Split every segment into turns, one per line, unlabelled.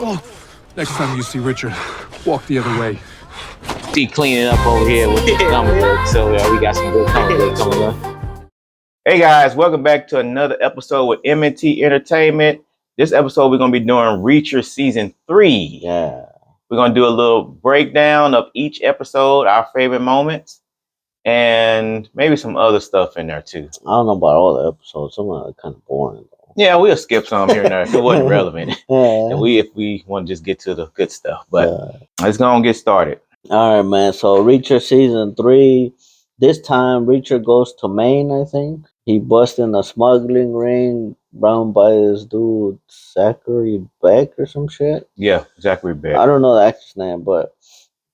Oh, next time you see Richard, walk the other way.
See cleaning up over here with the comic book, so we got some good comic book coming up. Hey guys, welcome back to another episode with M&T Entertainment. This episode we're gonna be doing Reacher season 3.
Yeah.
We're gonna do a little breakdown of each episode, our favorite moments, and maybe some other stuff in there too.
I don't know about all the episodes. Some are kind of boring though.
Yeah, we'll skip some here and there if it wasn't relevant.
Yeah.
And if we want to just get to the good stuff. But let's go and get started.
All right, man. So Reacher season 3. This time Reacher goes to Maine, I think. He busts in a smuggling ring run by this dude Zachary Beck or some shit.
Yeah, Zachary Beck.
I don't know the actor's name, but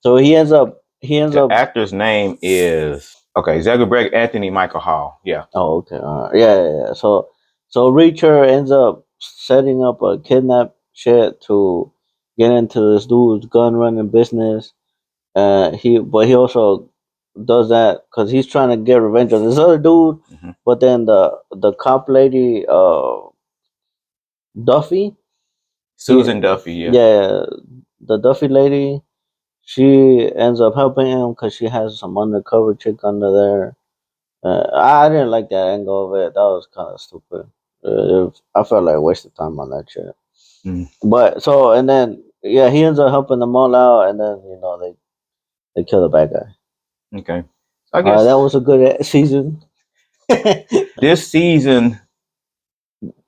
so he ends up.
The actor's name is Zachary Beck, Anthony Michael Hall. Yeah.
Oh, okay. All right. Yeah. So Reacher ends up setting up a kidnap shit to get into this dude's gun running business. He also does that because he's trying to get revenge on this other dude.
Mm-hmm.
But then the cop lady, Duffy,
Susan Duffy.
Yeah, the Duffy lady. She ends up helping him because she has some undercover chick under there. I didn't like that angle of it. That was kind of stupid. I felt like a waste of time on that shit.
Mm.
But he ends up helping them all out, and then they kill the bad guy.
Okay, I guess
that was a good season.
This season,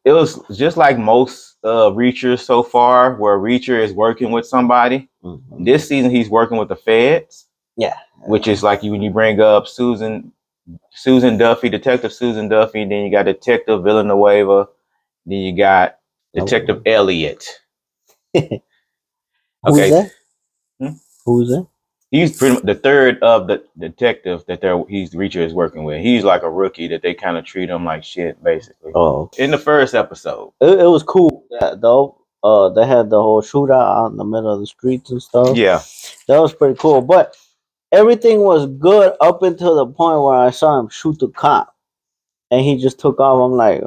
it was just like most Reachers so far, where Reacher is working with somebody.
Mm-hmm.
This season, he's working with the feds.
Yeah,
which is like when you bring up Susan Duffy, Detective Susan Duffy, then you got Detective Villanueva, then you got Detective Elliot.
Okay.
Who's that?
Who's that?
He's pretty much the third of the detective that Reacher is working with. He's like a rookie that they kind of treat him like shit, basically.
Oh,
in the first episode,
it was cool. Though, they had the whole shootout out in the middle of the streets and stuff.
Yeah,
that was pretty cool. But everything was good up until the point where I saw him shoot the cop, and he just took off. I'm like,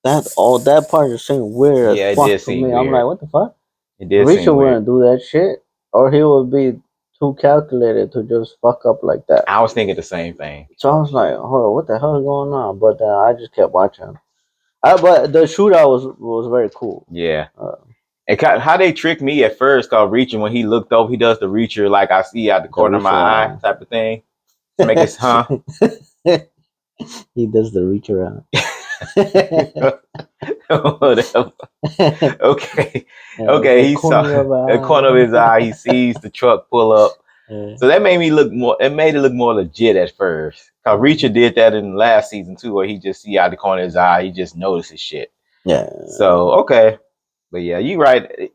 that part just seemed weird.
Yeah,
as
it
fuck
did
to
seem
me.
weird.
I'm like, what the fuck?
It did.
Reacher wouldn't do that shit, or he would be too calculated to just fuck up like that.
I was thinking the same thing.
So I was like, hold on, what the hell is going on? But I just kept watching. But the shootout was very cool.
Yeah. And how they tricked me at first, called Reacher, when he looked over, he does the Reacher like I see out the corner of my eye type of thing. To make it,
He does the Reacher out.
Whatever. Okay. He saw the corner of his eye. He sees the truck pull up. So that made me look more. It made it look more legit at first. Cause Reacher did that in the last season too, where he just see out the corner of his eye. He just notices shit.
Yeah.
So but yeah, you right.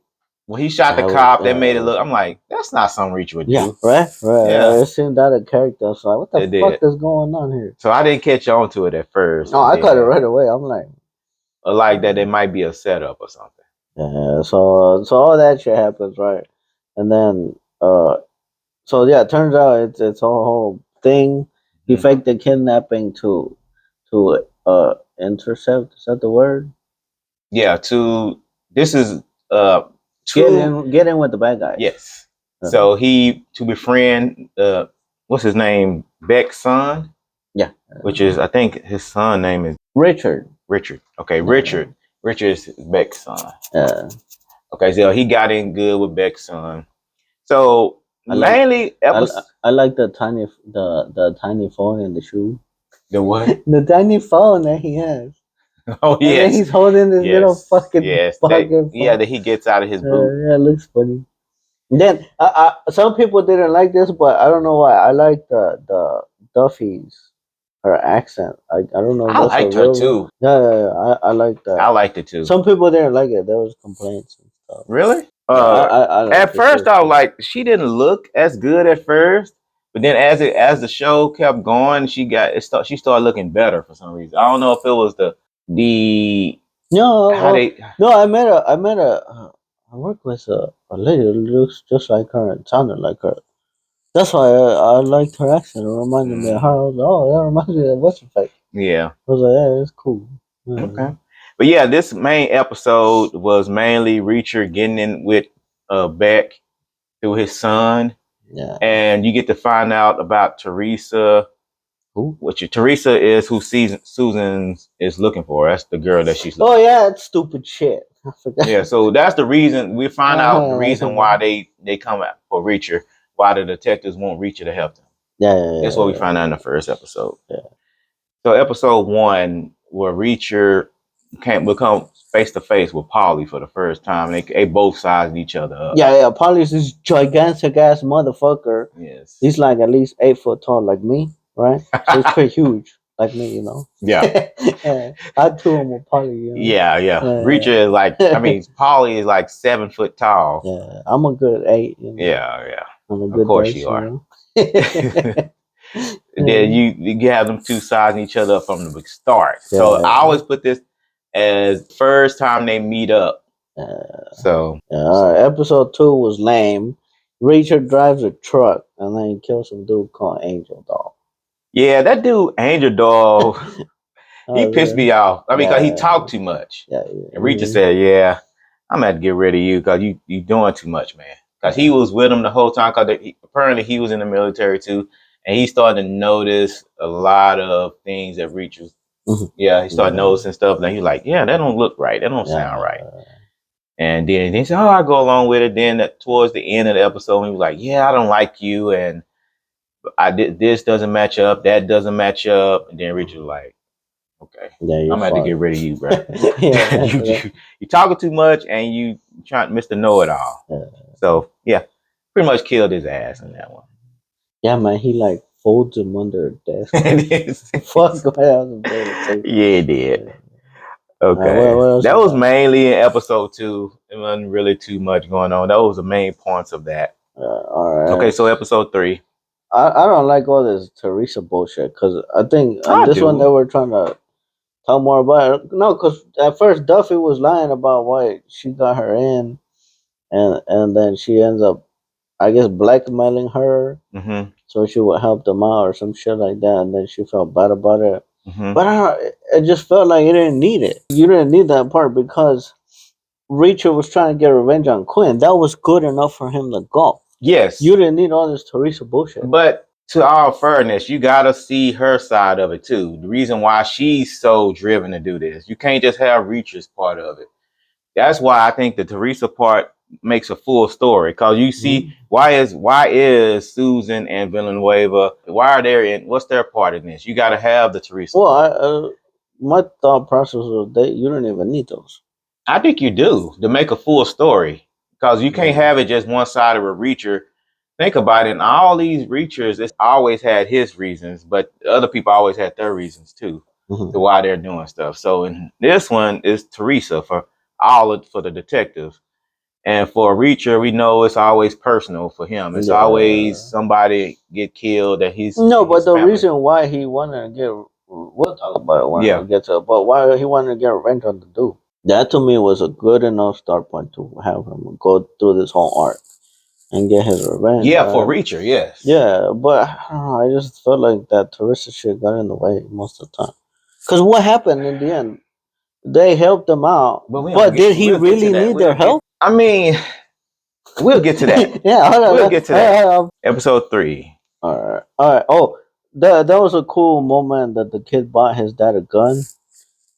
When he shot the cop, that made it look. I'm like, that's not something Reacher would do.
Yeah, right.
Yeah.
It seemed out of character. So what the fuck is going on here?
So I didn't catch on to it at first.
No, I caught it right away. I'm like
that it might be a setup or something.
Yeah. So all that shit happens, right? And then it turns out it's a whole thing. He faked the kidnapping to intercept. Is that the word?
Yeah. This is
get in with the bad guy.
Yes. So to befriend what's his name? Beck's son?
Yeah.
Which is, I think his son name is
Richard.
Okay, Richard. Richard is Beck's son.
Yeah.
Okay, so he got in good with Beck's son. So I like
the tiny phone in the shoe.
The what?
The tiny phone that he has.
Oh yes.
And he's holding this little fucking phone.
That he gets out of his boot.
Yeah, it looks funny. Then some people didn't like this, but I don't know why. I like the Duffy's her accent. I don't know.
I liked her too.
Yeah, I like that.
I liked it too.
Some people didn't like it. There was complaints and stuff.
Really?
I
at first, I was like, she didn't look as good at first, but then as the show kept going, she started looking better for some reason. I don't know if it was the
I worked with a lady that looks just like her and sounded like her. That's why I liked her accent. It reminded me of her. I was like, oh, that reminds me of what's her face.
Yeah.
I was like, yeah, it's cool.
Okay. But yeah, this main episode was mainly Reacher getting in with Beck through his son.
Yeah.
And you get to find out about Teresa.
Who?
Teresa is who Susan is looking for. That's the girl that she's looking
Oh yeah, that's stupid shit. I forgot.
Yeah, so that's the reason we find out the reason why they come out for Reacher, why the detectives want Reacher to help them.
Yeah.
That's what we find out in the first episode.
Yeah.
So episode 1, where Reacher can't become face to face with Polly for the first time. They both sized each other up.
Yeah. Polly's this gigantic ass motherfucker.
Yes.
He's like at least 8 foot tall, like me, right? So he's pretty huge, like me, you know.
Yeah.
Yeah. I too am with Polly, you know.
Yeah. Reacher is like, Polly is like 7 foot tall.
Yeah, I'm a good 8. You know?
Yeah.
On a good
Of course
day,
you are.
know?
Then you have them two sizing each other up from the start. Yeah. So I always put this as first time they meet up.
Episode 2 was lame. Richard drives a truck and then he kills some dude called Angel Dog.
Yeah, that dude Angel Dog, he pissed me off. I mean, because he talked too much.
Yeah.
And Richard said, "Yeah, I'm gonna have to get rid of you because you doing too much, man." Because he was with him the whole time. Because apparently he was in the military too. And he started to notice a lot of things that Reach was. Yeah, he started noticing stuff. And he's like, "Yeah, that don't look right. That don't sound right." And then he said, "Oh, I go along with it." Then towards the end of the episode, he was like, "Yeah, I don't like you, and I did this doesn't match up. That doesn't match up." And then Richard was like, "Okay, I'm gonna have to get rid of you, bro. You talking too much, and you trying to Mr. Know It All." So yeah, pretty much killed his ass in that one.
Yeah, man, he like folds him under the desk. Fuck,
yeah, he did. Okay, that was mainly in episode 2. It wasn't really too much going on. That was the main points of that.
All right.
Okay, so episode 3.
I don't like all this Teresa bullshit because I think this one they were trying to talk more about it. No, because at first Duffy was lying about why she got her in, and then she ends up, I guess, blackmailing her so she would help them out or some shit like that, and then she felt bad about it. But it just felt like you didn't need it. You didn't need that part because Reacher was trying to get revenge on Quinn. That was good enough for him to go.
Yes.
You didn't need all this Teresa bullshit.
But to all fairness, you gotta see her side of it too. The reason why she's so driven to do this. You can't just have Reacher's part of it. That's why I think the Teresa part makes a full story. Because you see, why is Susan and Villanueva, why are they in, what's their part in this? You gotta have the Teresa part.
My thought process was that you don't even need those.
I think you do to make a full story. Because you can't have it just one side of a Reacher. Think about it. In all these Reachers, it's always had his reasons, but other people always had their reasons too to why they're doing stuff. So in this one is Teresa for the detective, and for a Reacher, we know it's always personal for him. It's always somebody get killed that he's
but the reason why he wanted to get, we'll talk about it when we get to it, but why he wanted to get revenge on the dude. That to me was a good enough start point to have him go through this whole arc and get his revenge.
Yeah, for Reacher, yes.
Yeah, but I don't know, I just felt like that Teresa shit got in the way most of the time. Because what happened in the end? They helped him out, but did he really need their help?
I mean, we'll get to that. We'll get to that. Episode 3.
All right. Oh, that was a cool moment that the kid bought his dad a gun,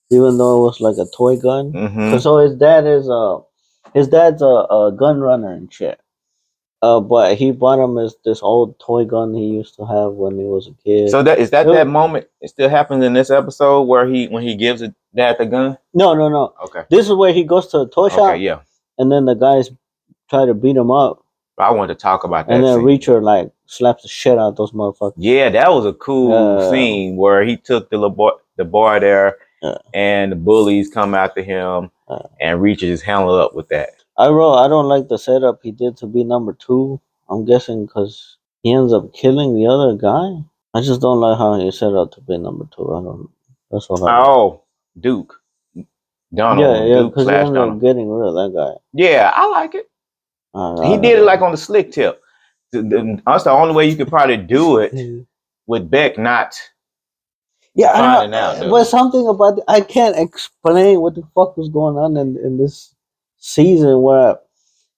even though it was like a toy gun. Because so his dad's a gun runner and shit. But he bought him this old toy gun he used to have when he was a kid.
So that moment, it still happens in this episode where when he gives his dad the gun?
No.
Okay.
This is where he goes to a toy shop.
Okay, yeah.
And then the guys try to beat him up.
I wanted to talk about that.
And then
scene.
Reacher like slaps the shit out of those motherfuckers.
Yeah, that was a cool scene where he took the boy there, and the bullies come after him, and Reacher just handled up with that.
I don't like the setup he did to be number 2. I'm guessing because he ends up killing the other guy. I just don't like how he set up to be number 2. That's what
Duke. Donald.
Yeah, because he ended up getting rid of that guy.
Yeah, I like it. He did it like on the slick tip. That's the only way you could probably do it with Beck not.
Yeah, I
finding
don't,
out though.
but something about I can't explain what the fuck was going on in this season where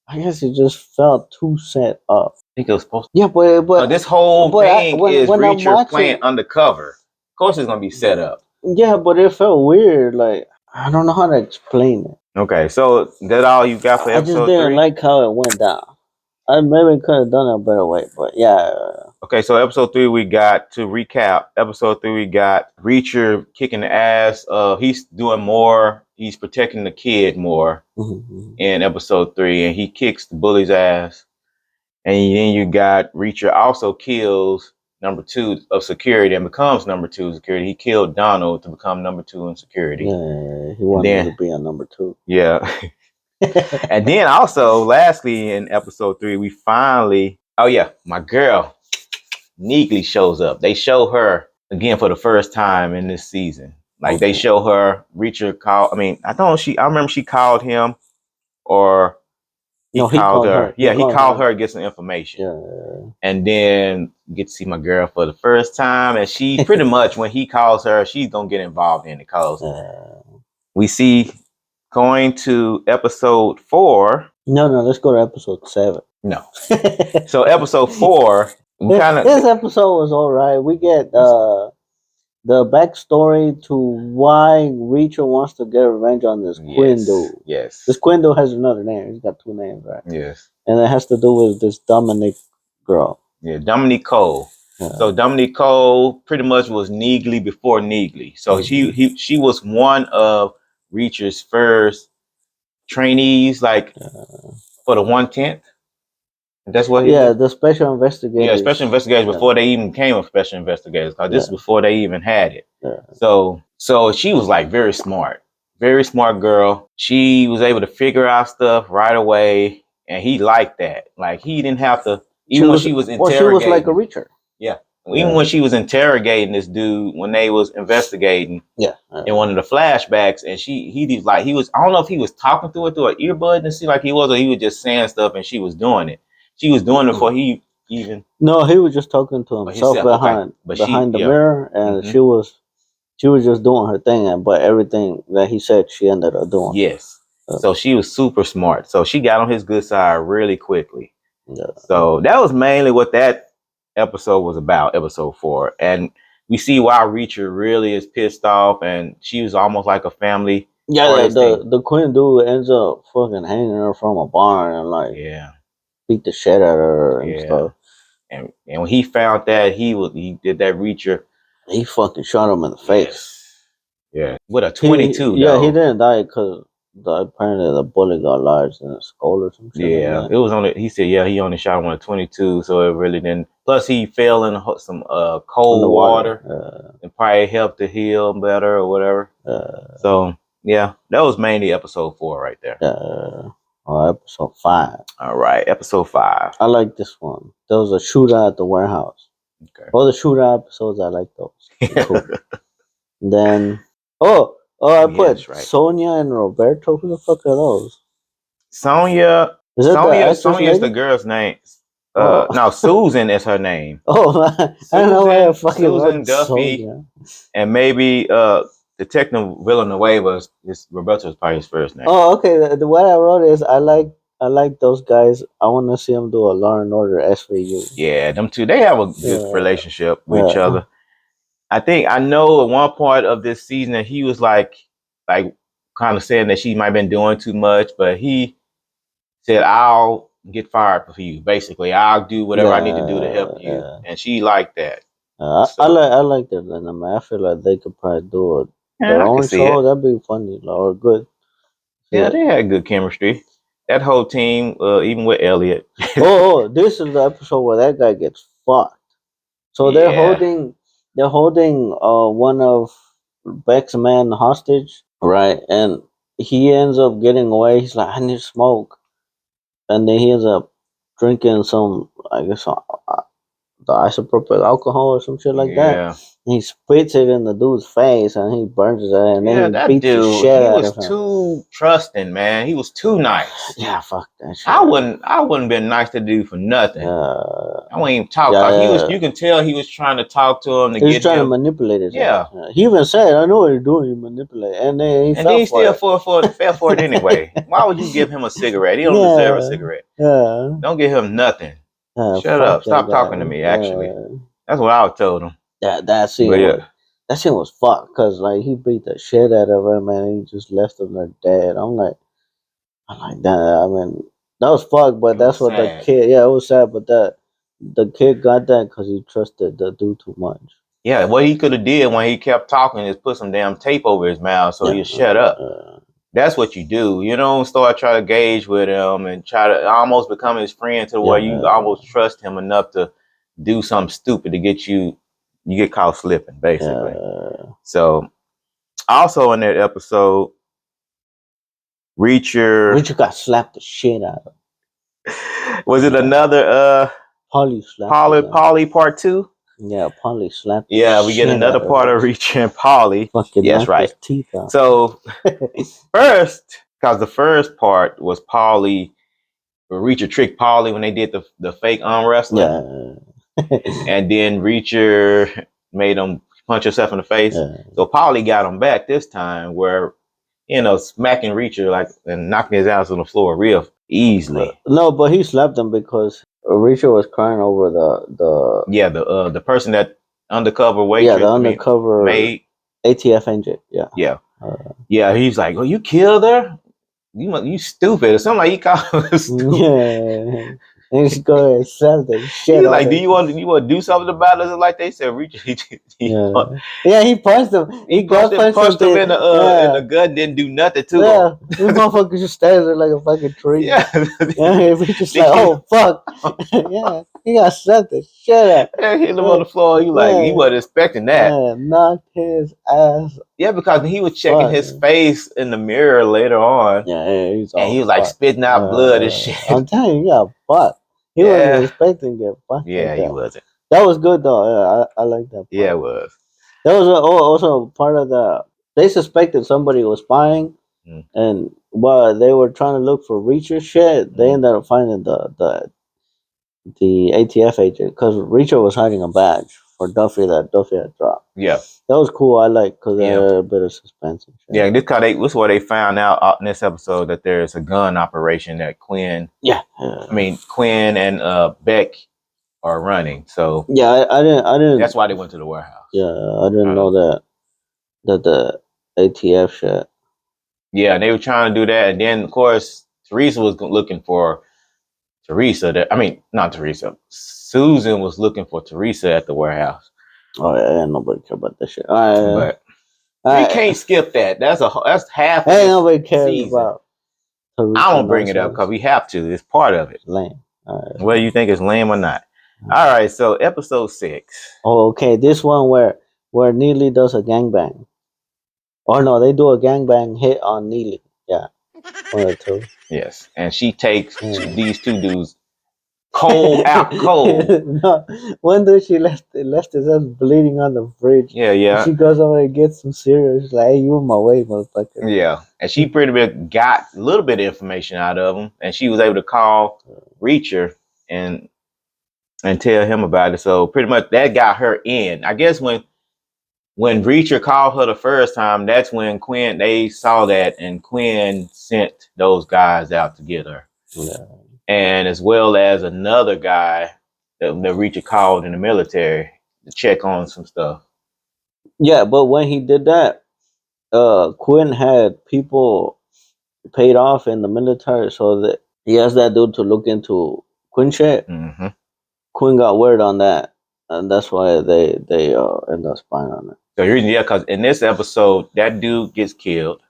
I guess it just felt too set up.
I think it was supposed
Yeah, but
this whole thing is
when I'm
Reacher playing
watching,
undercover. Of course it's gonna be set up.
yeah, but it felt weird. Like I don't know how to explain it.
Okay, so that all you got for
I just
episode
didn't
3?
like how it went down. I maybe could have done it a better way, but yeah.
Okay, so episode 3 we got, to recap, episode 3 we got Reacher kicking the ass. He's doing more, he's protecting the kid more in episode 3, and he kicks the bully's ass. And then you got Reacher also kills number 2 of security and becomes number 2 of security. He killed Donald to become number 2 in security.
Yeah, he wanted to be on number 2.
Yeah. And then also, lastly, in episode 3, we finally, oh yeah, my girl, Neely shows up. They show her again for the first time in this season. Like they show her, Reacher called, I remember she called him, or he called her. Yeah, he called her to get some information.
Yeah.
And then get to see my girl for the first time. And she pretty much, when he calls her, she's gonna get involved in it, because we see going to episode 4.
No, let's go to episode 7.
No. So episode 4,
this episode was alright. We get the backstory to why Reacher wants to get revenge on this Quinn dude.
Yes.
This Quinn dude has another name. He's got 2 names, right?
Yes.
And it has to do with this Dominic girl.
Yeah, Dominique Cole. Yeah. So Dominique Cole pretty much was Neely before Neely. So she was one of Reacher's first trainees, like for the 110th. That's what he did.
The special investigators.
Yeah, special investigators before they even came of special investigators, because this is before they even had it. Yeah. So she was like very smart girl. She was able to figure out stuff right away, and he liked that. Like he didn't have to, even when she was interrogating.
She was like a Reacher.
Yeah. Even when she was interrogating this dude, when they was investigating, in one of the flashbacks, and he was, I don't know if he was talking through it through an earbud and see like he was, or he was just saying stuff and she was doing it. She was doing it before he even.
No, he was just talking to himself behind the mirror, and she was just doing her thing, but everything that he said, she ended up doing.
Yes. So she was super smart. So she got on his good side really quickly. Yeah. So that was mainly what that episode was about, episode 4, and we see why Reacher really is pissed off, and she was almost like a family.
Yeah, the Quinn dude ends up fucking hanging her from a barn and beat the shit out of her and stuff.
And when he found that, he did that Reacher.
He fucking shot him in the face.
Yeah, with a 22.
He didn't die because apparently the bullet got lodged in his skull or some shit.
Yeah,
like
it was only. He said, he only shot him with a 22, so it really didn't. Plus, he fell in some cold water, and probably helped to heal better or whatever. So yeah, that was mainly episode 4 right there.
Episode 5.
All right, episode 5.
I like this one. There was a shootout at the warehouse. Okay. All the shootout episodes, I like those. Cool. Then, I put Sonia and Roberto. Who the fuck are those?
Sonia is the girl's name. No, Susan is her name.
I don't know why I fucking
Susan Duffy, and maybe Detective Villanueva is Roberto's probably his first name.
Oh, okay. The what I wrote is I like those guys. I want to see them do a Law and Order SVU.
Yeah, them two. They have a good relationship with each other. I know at one part of this season that he was like kind of saying that she might have been doing too much, but he said, "I'll get fired for you. Basically, I'll do whatever I need to do to help you." And she liked that.
I like that. I feel like they could probably do their own show. That'd be funny or good.
Yeah, they had good chemistry. That whole team, even with Elliot.
This is the episode where that guy gets fucked. So they're holding one of Beck's men hostage, right? And he ends up getting away. He's like, I need smoke, and then he ends up drinking some, I guess, isopropyl alcohol or some shit like that.
Yeah.
And he spits it in the dude's face and he burns his ass and
Yeah,
then he
that
beats the
dude,
shit
he
out
was
of him.
too trusting, man. He was too nice.
Yeah, fuck that shit.
I wouldn't been nice to do for nothing. I wouldn't even talk.
Yeah,
He was. You can tell he was trying to talk to him to
he was
get
trying to
him.
manipulate his
Yeah.
ass. He even said, "I know what you're doing. You manipulate," and then he
And
fell
then he
for
still
it.
fell for it anyway. Why would you give him a cigarette? He don't
Yeah.
deserve a cigarette.
Yeah.
Don't give him nothing. Shut
Fuck
up.
that
Stop
guy.
talking to me. Actually,
Yeah.
that's what I told him.
That scene
But
was
yeah,
that scene was fucked because like he beat the shit out of him and he just left him there dead. I'm like that. I mean, that was fucked, but
It
that's
was
what the
sad.
kid. Yeah, it was sad, but the kid got that because he trusted the dude too much.
Yeah, what he could have did when he kept talking is put some damn tape over his mouth so he'd shut up. That's what you do. You don't start trying to gauge with him and try to almost become his friend to where you almost trust him enough to do something stupid to get you get caught slipping, basically. So also in that episode,
Reacher got slapped the shit out of.
Was it another
Polly slapped
Polly part 2?
Yeah, Polly slapped.
Yeah, we get another part of Reacher and Polly.
Fucking
yes,
knocked
right.
his teeth out.
So first, because the first part was Polly, Reacher tricked Polly when they did the fake arm wrestling.
Yeah.
And then Reacher made him punch himself in the face. Yeah. So Polly got him back this time where, smacking Reacher like and knocking his ass on the floor real easily.
No, but he slapped him because Reacher was crying over the
person that undercover waitress.
Yeah, the undercover
maid.
ATF agent. Yeah.
Yeah. Yeah, he's like, "Oh, you killed her? You stupid," or something like he called him stupid.
Yeah. And he's going to slap the shit
He's
out
like,
of
"Do you want to do something about it?" Like they said, Reacher.
He punched him.
He punched him in the gut. Didn't do nothing to him.
Yeah, this motherfucker just stands there like a fucking tree.
Yeah.
Reacher's like, "Oh fuck." Yeah, he got slapped the shit out.
Yeah, hit him on the floor. He wasn't expecting that.
Yeah, knocked his ass.
Yeah, because he was checking his face in the mirror later on.
Yeah,
he was like spitting out blood and shit.
I'm telling you, he got fucked. He wasn't expecting to get fucked.
Yeah,
like
he wasn't.
That was good though. Yeah, I like that part.
Yeah, it was.
That was also part of they suspected somebody was spying, and while they were trying to look for Reacher shit, they ended up finding the ATF agent because Reacher was hiding a badge for Duffy that Duffy had dropped.
Yeah,
that was cool. I like because they had a bit of suspense. And shit.
Yeah, this where they found out in this episode that there's a gun operation that Quinn. Yeah, I mean Quinn and Beck are running. So
yeah, I didn't.
That's why they went to the warehouse.
Yeah, I didn't know that the ATF shit.
Yeah, they were trying to do that, and then of course Teresa was looking for Teresa. Not Teresa. Susan was looking for Teresa at the warehouse.
Oh yeah, nobody care about that shit. But
we can't skip that. That's half.
Ain't nobody cares about
Teresa. I don't bring it up because we have to. It's part of it.
Lame.
Whether you think it's lame or not. All right, so episode 6.
Oh, okay. This one where Neely does a gangbang. Oh no, they do a gangbang hit on Neely. Yeah, one or two.
Yes, and she takes these two dudes out cold.
No, one day she left his ass bleeding on the fridge.
Yeah.
And she goes over and gets some cereal. She's like, "Hey, you in my way, motherfucker."
Yeah, and she pretty much got a little bit of information out of him, and she was able to call Reacher and tell him about it. So pretty much that got her in. I guess when Reacher called her the first time, that's when they saw that, and Quinn sent those guys out to get her. Yeah. And as well as another guy that Reacher called in the military to check on some stuff.
Yeah, but when he did that, Quinn had people paid off in the military, so that he asked that dude to look into Quinn shit. Mm-hmm. Quinn got word on that, and that's why they end up spying on it.
So because in this episode, that dude gets killed.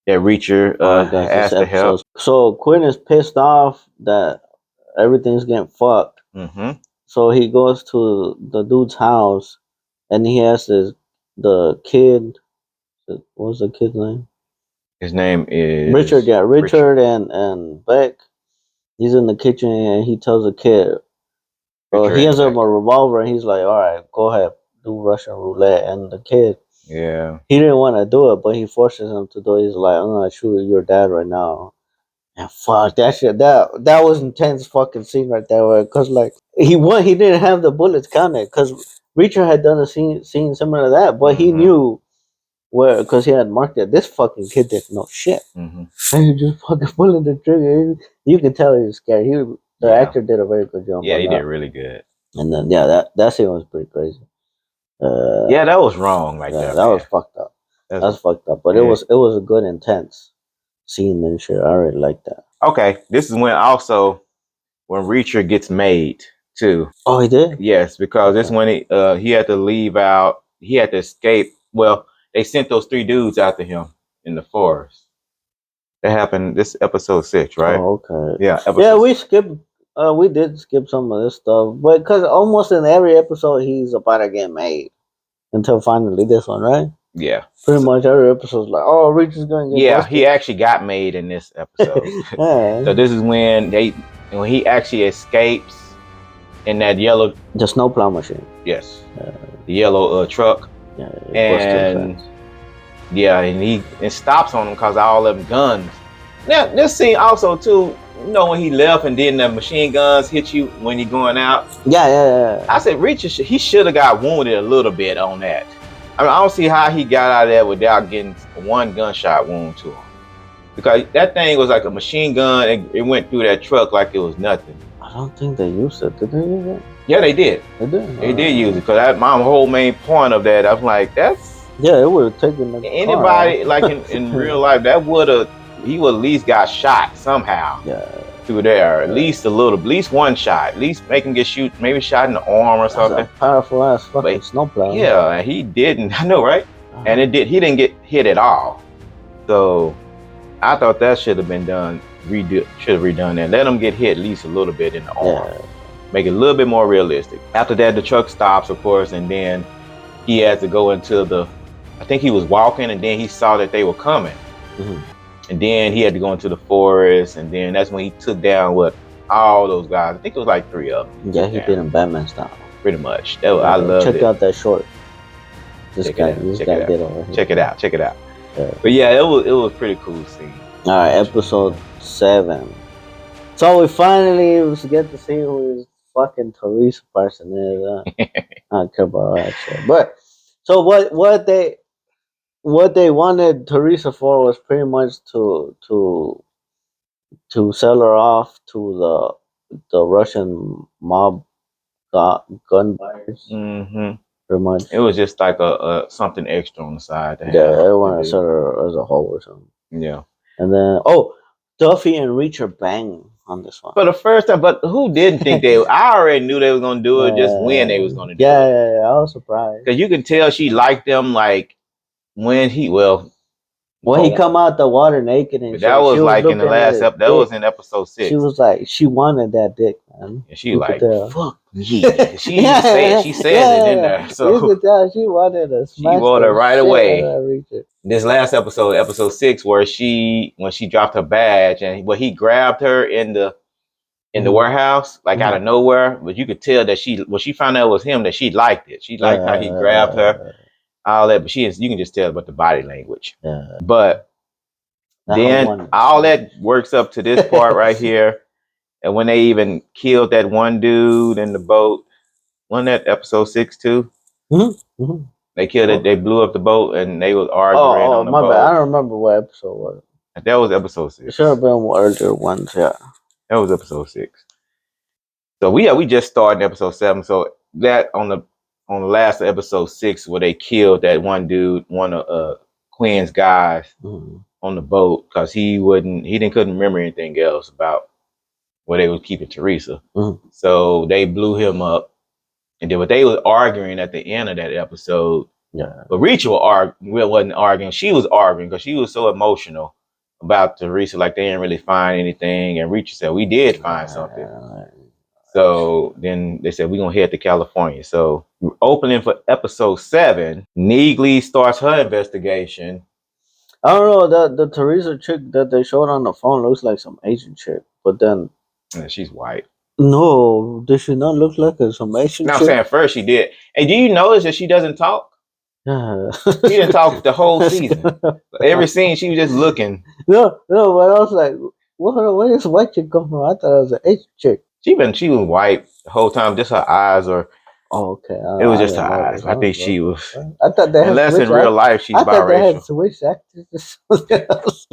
That Reacher has to help.
So Quinn is pissed off that everything's getting fucked. Mm-hmm. So he goes to the dude's house, and he asks the kid. What was the kid's name?
His name is
Richard. Yeah, Richard. And Beck. He's in the kitchen, and he tells the kid, So
Richard
he has a
attacked.
revolver, and he's like, "All right, go ahead, do Russian roulette." And the kid,
Yeah.
he didn't want to do it, but he forces him to do it. He's like, "I'm gonna shoot your dad right now." And fuck that shit. That was intense fucking scene right there. Cause like he didn't have the bullets counted. Cause Reacher had done a scene similar to that, but he knew where, cause he had marked it. This fucking kid didn't know shit.
Mm-hmm.
And he just fucking pulling the trigger. You can tell he was scared. The actor did a very good job.
Yeah,
on
he
that.
did really good.
And then that scene was pretty crazy.
Yeah, that was wrong right there.
That was fucked up. That's fucked up. But it was a good intense scene and shit. I really like that.
Okay, this is when Reacher gets made too.
Oh, he did?
Yes, because this when he had to leave out. He had to escape. Well, they sent those 3 dudes after him in the forest. That happened. This episode 6, right?
Oh, okay.
Yeah.
Yeah, we skipped. We did skip some of this stuff, but because almost in every episode he's about to get made until finally this one, right?
Yeah.
Pretty much every episode's like, oh, Reacher's gonna get busted.
He actually got made in this episode.
Yeah.
So this is when he actually escapes in that yellow,
the snowplow machine.
Yes. The yellow truck.
Yeah.
And and he stops on them because all of them guns. Now this scene also too, you know, when he left and then the machine guns hit you when you're going out.
Yeah.
I said Reacher he should have got wounded a little bit on that. I mean, I don't see how he got out of there without getting one gunshot wound to him. Because that thing was like a machine gun. It went through that truck like it was nothing.
I don't think they used it. Did they use it?
Yeah, they did.
They did?
They did use it. Because my whole main point of that, I'm like, that's...
Yeah, it would have taken the
anybody, like in real life, he would at least got shot somehow.
Yeah.
Through there. At least one shot. At least make him get maybe shot in the arm or something.
That's a powerful ass fucking snowplow.
Yeah, and he didn't. I know, right? And he didn't get hit at all. So I thought that should have been done. Should have redone that. Let him get hit at least a little bit in the arm. Yeah. Make it a little bit more realistic. After that, the truck stops, of course, and then he had to go into I think he was walking, and then he saw that they were coming. Mm-hmm. And then he had to go into the forest, and then that's when he took down all those guys. I think it was like 3 of them.
Yeah, he did in Batman style.
Pretty much. I love it.
Check out that short. This guy did over here.
Check it out.
Yeah.
But yeah, it was pretty cool scene.
All right, episode 7. So we finally get to see who his fucking Teresa person is. I don't care about that shit. But so what they wanted Teresa for was pretty much to sell her off to the Russian mob gun buyers.
Mm-hmm.
Pretty much.
It was just like a something extra on the side.
They wanted to sell her as a whole or something.
Yeah.
And then Duffy and Reacher bang on this one.
For the first time, but who didn't think they? I already knew they was gonna do it. Just when they was gonna do it.
Yeah, I was surprised
because you can tell she liked them. Like when he
come out the water naked and
that was like in the last episode. That was in episode 6.
She was like, she wanted that dick, man.
And she like, fuck yeah. She said it in there. So
you could tell she wanted to smash.
She wanted it right away. This last episode, episode 6, where when she dropped her badge and he grabbed her in the warehouse, like out of nowhere, but you could tell that when she found out it was him, that she liked it. She liked how he grabbed her, all that. But you can just tell about the body language. Yeah. But then all that works up to this part right here, and when they even killed that one dude in the boat, wasn't that episode 6 too? Mm-hmm. Mm-hmm. They killed it. They blew up the boat, and they was arguing on the boat.
My bad. I don't remember what episode was.
That was episode 6.
It should have been earlier ones. Yeah,
that was episode 6. So we just started episode 7. So that on the last episode 6, where they killed that one dude, one of Quinn's guys on the boat, because he couldn't remember anything else about where they was keeping Teresa. Mm-hmm. So they blew him up. And then what they was arguing at the end of that episode, but Reacher wasn't arguing. She was arguing because she was so emotional about Teresa, like they didn't really find anything. And Reacher said, we did find something. So then they said, we're going to head to California. So opening for episode 7, Neagley starts her investigation.
I don't know, the Teresa chick that they showed on the phone looks like some Asian chick, but then...
Yeah, she's white.
No, does she not look like some Asian
No, I'm
chick?
saying first she did. And do you notice that she doesn't talk?
Yeah.
She didn't talk the whole season. Every scene she was just looking.
No, but I was like, where is white chick come from? I thought it was an Asian chick.
She was white the whole time. Just her eyes, or
Oh, okay.
it was
I
just her
didn't
eyes.
notice.
I think she was.
I thought they had
Unless in
switched
real life she's
I thought they had
biracial.
switched actors to something else.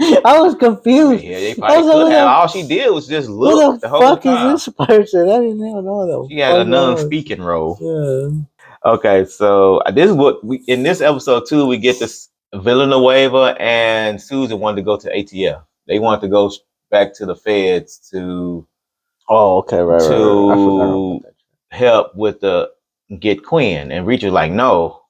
I was confused.
Yeah, they
I
probably
was like,
could have. All she did was just
who
look
the
the whole
fuck is
time.
this person? I didn't even know the
She had
fuck
a
that was.
non-speaking role.
Yeah.
Okay, so this is what we in this episode too. We get this Villanueva and Susan wanted to go to ATF. They wanted to go back to the feds to
Oh, okay, right. I forgot about that.
help with the get Quinn. And Reacher's like, no,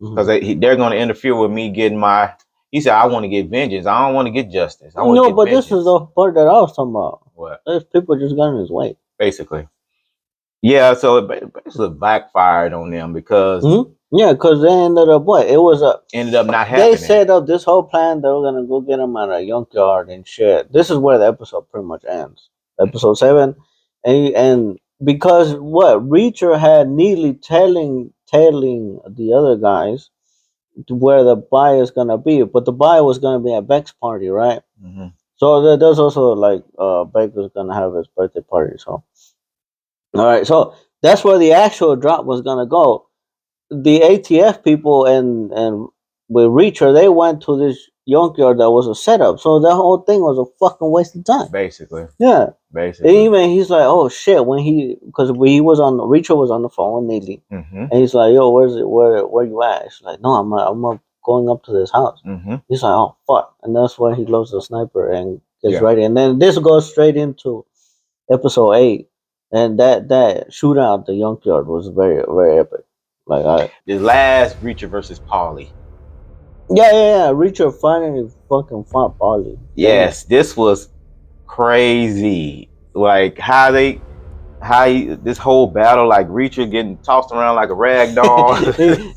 because they're going to interfere with me getting my. He said, I want to get vengeance. I don't want to get justice. I want to
No,
get
but
vengeance.
this is the part that I was talking about.
What?
There's people just got in his way.
Basically. Yeah, so it basically backfired on them because
yeah, because they ended up what? It was
ended up not happening.
They set up this whole plan. They were gonna go get him at a junkyard and shit. This is where the episode pretty much ends. Episode 7, and because what Reacher had nearly telling the other guys to where the buy is gonna be, but the buy was gonna be at Beck's party, right?
Mm-hmm.
So there's also like Beck was gonna have his birthday party. So all right, so that's where the actual drop was gonna go. The ATF people and with Reacher, they went to this junkyard that was a setup. So the whole thing was a fucking waste of time.
Basically.
Yeah.
Basically.
And even he's like, oh shit, because he was on Reacher was on the phone with Neely, and he's like, yo, where you at? She's like, no, I'm going up to this house. He's like, oh fuck, and that's where he loads the sniper and gets ready, and then this goes straight into episode 8, and that shootout at the junkyard was very very epic. Like
the last Reacher versus Paulie.
Yeah. Reacher finally fucking fought Paulie.
Yes, this was crazy. Like this whole battle, like Reacher getting tossed around like a rag doll.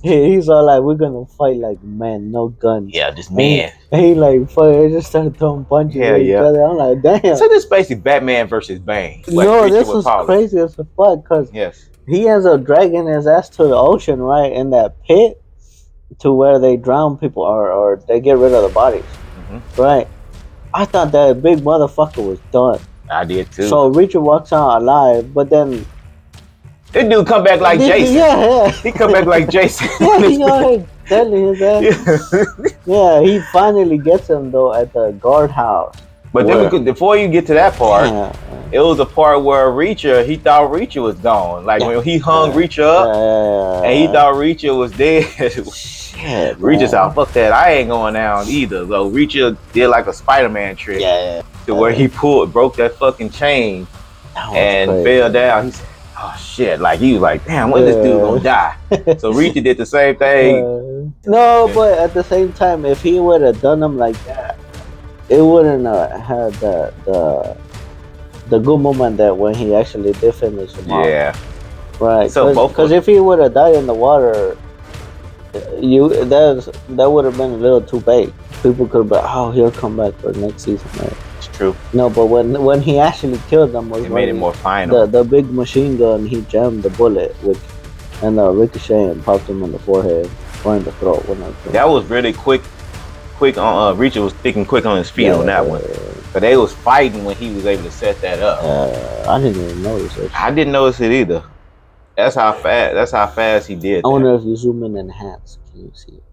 He's all like, we're gonna fight like men, no guns.
Yeah, just man.
And he like, fuck, they just started throwing punches at each other. I'm like, damn.
So this is basically Batman versus Bane.
Like no, Reacher this was crazy as fuck because he ends up dragging his ass to the ocean, right, in that pit to where they drown people or they get rid of the bodies. Right. I thought that big motherfucker was done.
I did too.
So Reacher walks out alive, but then
this dude come back like Jason.
Yeah.
He come back like Jason.
Yeah, you know, telling his ass. Yeah, he finally gets him though at the guardhouse.
But then before you get to that part, it was a part where he thought Reacher was gone. Like when he hung Reacher up, and he thought Reacher was dead. Shit, Reacher said, fuck that, I ain't going down either. So Reacher did like a Spider-Man trick to where he broke that fucking chain and fell down. He said, oh shit, like he was like, damn, when this dude gonna die? So Reacher did the same thing.
No, but at the same time, if he would have done them like that, it wouldn't had the good moment that when he actually did finish him off.
Yeah.
Right.
So
because if he would have died in the water, that would have been a little too big. People could have been, oh, he'll come back for the next season, right?
It's true.
No, but when he actually killed them,
it made it more final.
The big machine gun, he jammed the bullet and ricochet and popped him in the forehead or in the throat.
That was really quick on Reacher was thinking quick on his feet on that one. But they was fighting when he was able to set that up.
I didn't even notice it.
I didn't notice it either. That's how fast he did.
I wonder if you zoom in and enhance, can you see it?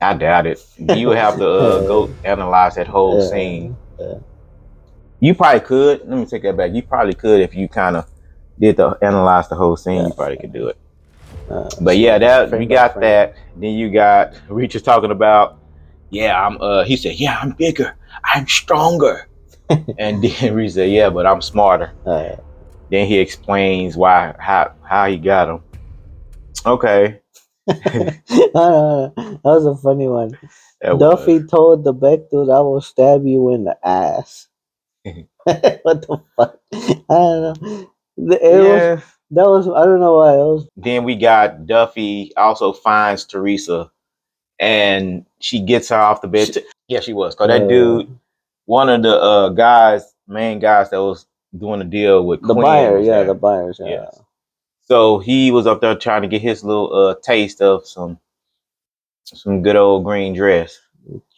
I doubt it. You would have to go analyze that whole scene. You probably could. Let me take that back. You probably could if you kind of did analyze the whole scene. You probably could do it. But yeah, we got that. Then you got Reacher talking about, he said, yeah, I'm bigger, I'm stronger. And then Reacher said, yeah, but I'm smarter. Then he explains how he got him. Okay.
That was a funny one. Duffy told the Beck dude, I will stab you in the ass. What the fuck? I don't know. That was I don't know why it was.
Then we got Duffy also finds Teresa and she gets her off the bed. Yeah, she was. Cause that dude, one of the main guys that was doing a deal with
The
Quinn.
buyer,
was
yeah,
there.
the buyers, yeah.
Yes. So he was up there trying to get his little taste of some good old green dress.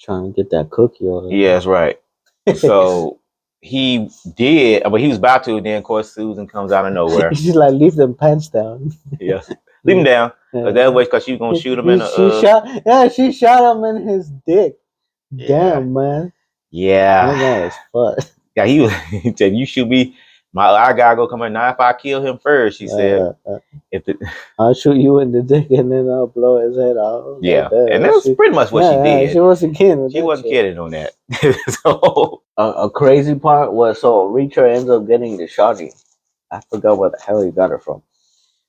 Trying to get that cookie or
Yeah, that's right. So he did, but he was about to. Then, of course, Susan comes out of nowhere.
She's like, leave them pants down.
Yes, leave him down. Cause that way, cause she was gonna shoot him in the.
She shot him in his dick.
Yeah.
Damn, man.
Yeah.
That guy was fucked.
Yeah, he said, "You shoot me. I gotta go come in now. If I kill him first," she said, "If the
I'll shoot you in the dick and then I'll blow his head off."
Yeah, and that was pretty much what she did.
She wasn't kidding.
She wasn't kidding on that. So
a crazy part was Reacher ends up getting the shotty. I forgot what the hell he got it from.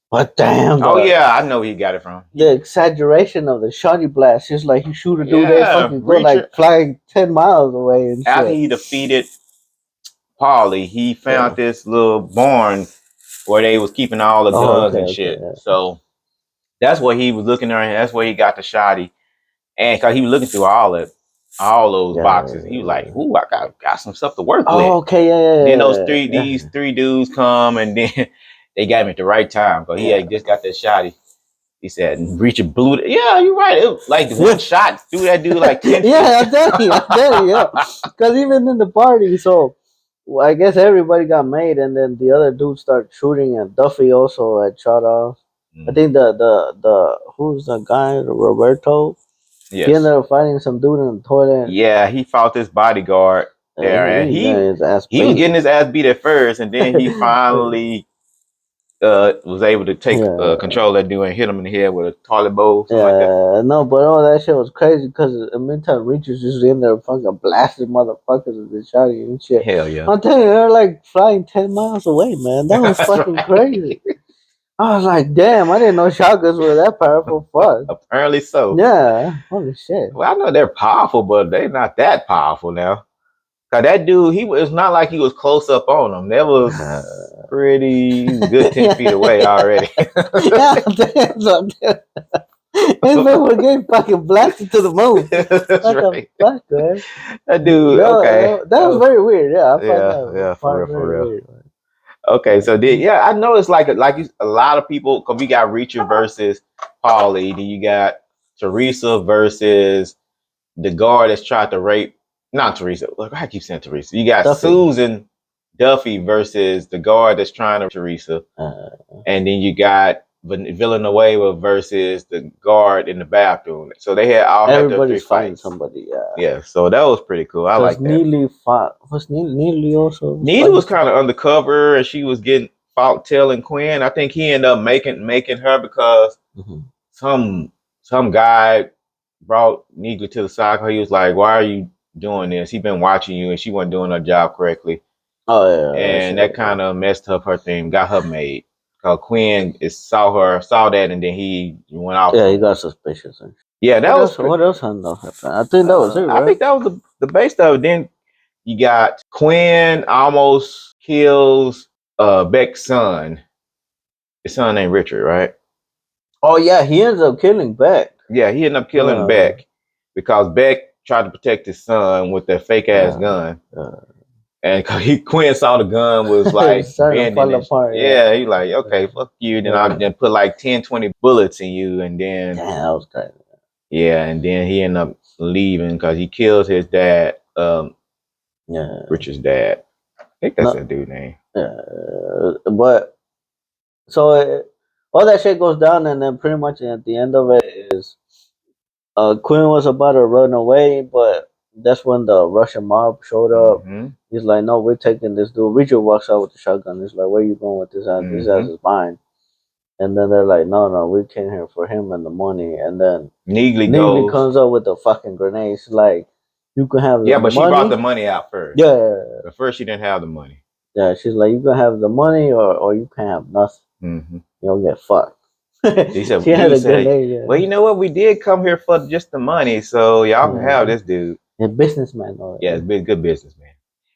But damn.
Oh yeah, I know where he got it from.
The exaggeration of the shotty blast, just like he shoot a dude, they fucking go
Reacher,
like flying 10 miles away and
after
shit.
he defeated Paulie, he found this little barn where they was keeping all the guns and shit. So that's what he was looking there, and that's where he got the shotty. And cause he was looking through all those boxes, he was like, "Ooh, I got some stuff to work with."
Okay, yeah.
Then these three dudes come, and then they got him at the right time because he had just got that shotty. He said, "Reacher blew it." Yeah, you're right. It was like the one shot threw that dude like 10 feet.
Yeah, I tell you, yeah. Because even in the party, so I guess everybody got made, and then the other dude started shooting, and Duffy also had shot off. I think the who's the guy, Roberto? Yes. He ended up fighting some dude in the toilet.
Yeah, he fought this bodyguard there, and he was getting his ass beat at first, and then he finally was able to take control of that dude and hit him in the head with a toilet bowl. Like that.
No, but all that shit was crazy because in the meantime, Reacher's just in there fucking blasting motherfuckers with the shotty and shit.
Hell yeah.
I'm telling you, they're like flying 10 miles away, man. That was fucking crazy. I was like, damn, I didn't know shotguns were that powerful. Fuck.
Apparently so.
Yeah. Holy shit.
Well, I know they're powerful, but they're not that powerful now. Cause that dude, it's not like he was close up on him. That was pretty good 10 feet away already.
Yeah, damn. His man was getting fucking blasted to the moon. What the fuck, man?
That dude, okay.
That was very weird. Yeah,
for real. Weird. Okay, so I know it's like a lot of people, because we got Reacher versus Paulie, then you got Teresa versus the guard that's tried to rape, not Teresa, look, I keep saying Teresa. You got Susan Duffy versus the guard that's trying to Teresa, and then you got Villanueva versus the guard in the bathroom. So they had everybody's fighting somebody. Yeah. So that was pretty cool. I like that.
Neely fought. Was Neely also?
Neely was kind of undercover, and she was getting telling Quinn. I think he ended up making her because some guy brought Neely to the side. He was like, "Why are you doing this?" He been watching you, and she wasn't doing her job correctly. Oh yeah. And that kind of messed up her thing. Got her made. Quinn saw that, and then he went off.
Yeah, he got suspicious.
Yeah, that was.
What else happened? I think that was it. Right?
I think that was the base of it. Then you got Quinn almost kills Beck's son. His son named Richard, right?
Oh yeah, he ends up killing Beck.
Yeah, he ended up killing Beck because Beck tried to protect his son with that fake ass gun. And Quinn saw the gun was like bending apart. Yeah, he like, okay, fuck you. Then I then put like 10, 20 bullets in you, and then
that was crazy.
Yeah, and then he ended up leaving because he kills his dad, Richard's dad. I think that's that dude's name.
But so all that shit goes down, and then pretty much at the end of it is Quinn was about to run away, but that's when the Russian mob showed up. He's like, "No, we're taking this dude." Richard walks out with the shotgun. He's like, "Where are you going with this ass? This ass is mine." And then they're like, "No, we came here for him and the money." And then Neely comes up with the fucking grenade. She's like, "You can have the money."
Yeah, but she brought the money out first.
Yeah.
But first she didn't have the money.
Yeah, she's like, "You can have the money, or you can have nothing. You'll get fucked."
He said, grenade, "Well, you know what? We did come here for just the money, so y'all can have this dude."
A businessman.
Yeah, it's been a good businessman.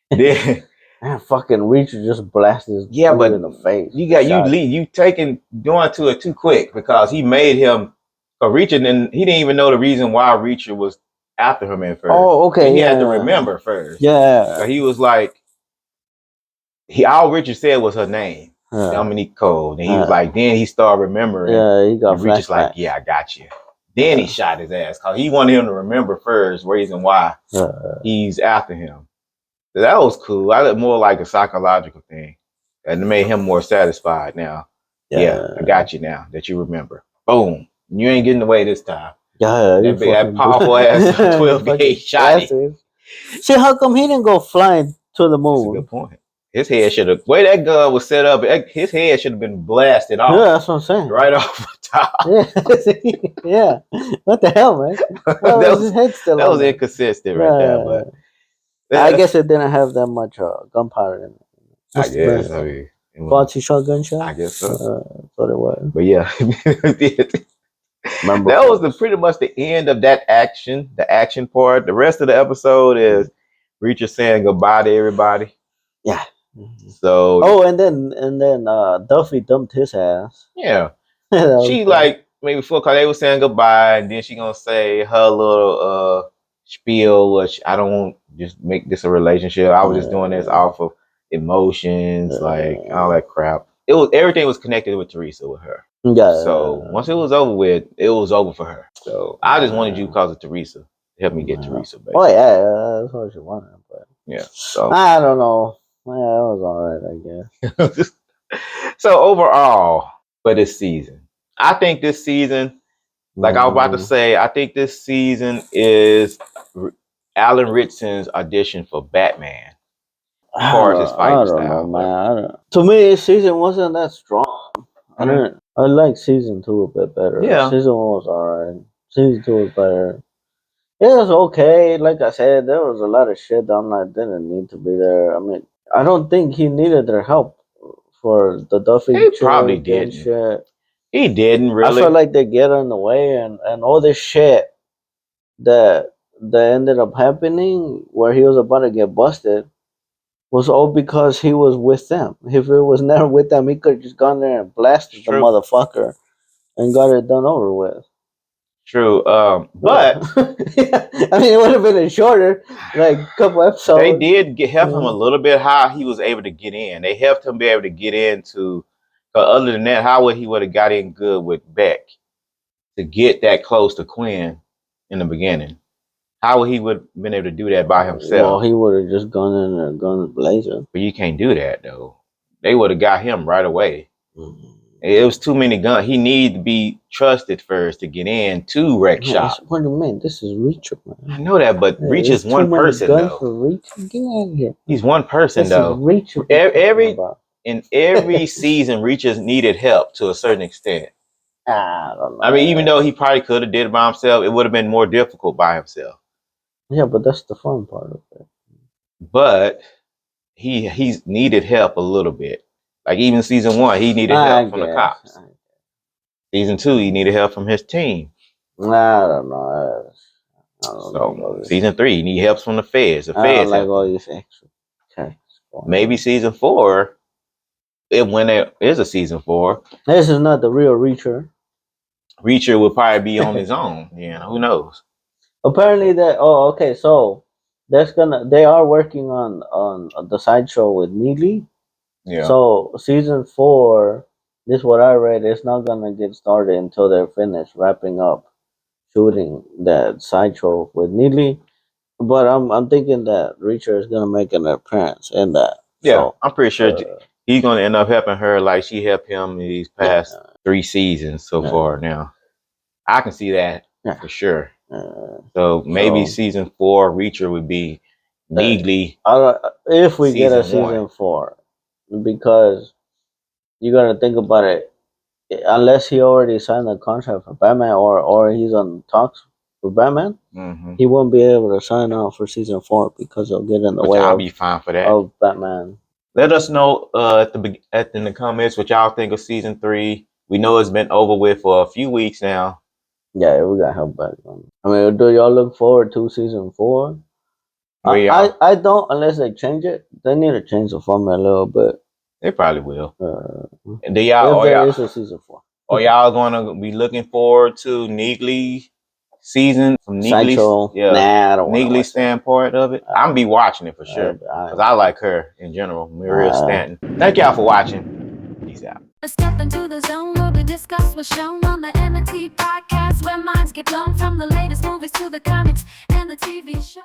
Then
man, fucking Reacher just blasted his
but
in the face.
You doing to it too quick because he made him Reacher, and he didn't even know the reason why Reacher was after him at first.
Oh, okay.
He had to remember first.
Yeah.
So he was like, all Richard said was her name, Dominique Cole. And he was like, then he started remembering.
Yeah, he got
and Richard's like,
flashbacks.
yeah, I got you. Then he shot his ass because he wanted him to remember first, reason why he's after him. So that was cool. I looked more like a psychological thing, and it made him more satisfied. Now, yeah, I got you now that you remember. Boom, you ain't getting away this time.
Yeah,
that powerful ass 12 gauge shot him.
See, how come he didn't go flying to the moon?
That's a good point. His head should have, way that gun was set up, his head should have been blasted off.
Yeah, that's what I'm saying.
Right off the top.
Yeah. What the hell, man? Well,
that was,
his head still
that was inconsistent right there, but
I guess it didn't have that much gunpowder in it.
I guess. I mean,
faulty shotgun shot.
I guess so.
That's what it was.
But yeah, that was pretty much the end of that action. The action part. The rest of the episode is Reacher saying goodbye to everybody.
Yeah.
So.
Oh, and then Duffy dumped his ass.
Yeah. She like maybe before because they were saying goodbye, and then she gonna say her little spiel, which I don't want just make this a relationship. I was just doing this off of emotions, like all that crap. Everything was connected with Teresa with her.
Yeah.
So once it was over with, it was over for her. So I just wanted you because of Teresa. Help me get Teresa back.
Oh yeah, that's what she wanted. But
yeah. So
I don't know. Yeah, it was alright, I guess.
So overall, for this season, I think this season, like I was about to say, I think this season is Alan Ritchson's audition for Batman. As far as his fighting style,
man. To me, season wasn't that strong. I like season 2 a bit better.
Yeah,
season 1 was alright. Season 2 was better. It was okay. Like I said, there was a lot of shit that I'm like didn't need to be there. I mean, I don't think he needed their help for the Duffy.
He probably didn't.
Shit.
He didn't really.
I felt like they get in the way and all this shit that ended up happening where he was about to get busted was all because he was with them. If it was never with them, he could have just gone there and blasted the motherfucker and got it done over with.
True. But
I mean, it would have been a shorter, like couple episodes.
They did help him a little bit how he was able to get in. They helped him be able to get into. Other than that, how would he would have got in good with Beck to get that close to Quinn in the beginning? How would he would have been able to do that by himself?
Well, he would have just gone in there, gone blazing.
But you can't do that though. They would have got him right away. It was too many guns. He needed to be trusted first to get in to wreck shop.
What do you mean? This is Reacher, man.
I know that, but Reach is one person though.
For Reacher? Get out of here.
He's one person though.
Reacher.
In every season, Reachers needed help to a certain extent.
I don't know.
I mean, even though he probably could have did it by himself, it would have been more difficult by himself.
Yeah, but that's the fun part of it.
But he's needed help a little bit. Like even season 1, he needed help from the cops. Season 2, he needed help from his team.
I don't know.
So season 3, he need help from the feds. The feds
don't like all these extra. Okay.
Maybe season 4. When there is a season 4,
this is not the real Reacher.
Reacher will probably be on his own. Yeah, who knows?
Apparently that. Oh, okay. So they are working on the sideshow with Neely.
Yeah.
So season 4, this is what I read. It's not gonna get started until they're finished wrapping up shooting that sideshow with Neely. But I'm thinking that Reacher is gonna make an appearance in that.
Yeah, so, I'm pretty sure he's gonna end up helping her like she helped him in these past 3 seasons so far. Now, I can see that for sure. So maybe season 4 Reacher would be Neely.
If we get a season 4, because you gotta think about it. Unless he already signed the contract for Batman or he's on talks for Batman, he won't be able to sign on for season 4 because he'll get in the way.
I'll be fine for that.
Of Batman.
Let us know in the comments what y'all think of season 3. We know it's been over with for a few weeks now.
Yeah, we got help back on. I mean, do y'all look forward to season 4? I don't, unless they change it. They need to change the format a little bit.
They probably will.
And there is a season 4.
Are y'all gonna be looking forward to Neely season from
Sideshow.
Neely's,
Nah, I don't want to
Neely's
watch that.
standpoint of it. I'm be watching it for sure because I like her in general, Maria Stanton. Thank y'all for watching. Peace out.
Step into the zone where we discuss what's shown on the M&T podcast, where minds get blown from the latest movies to the comics and the TV show.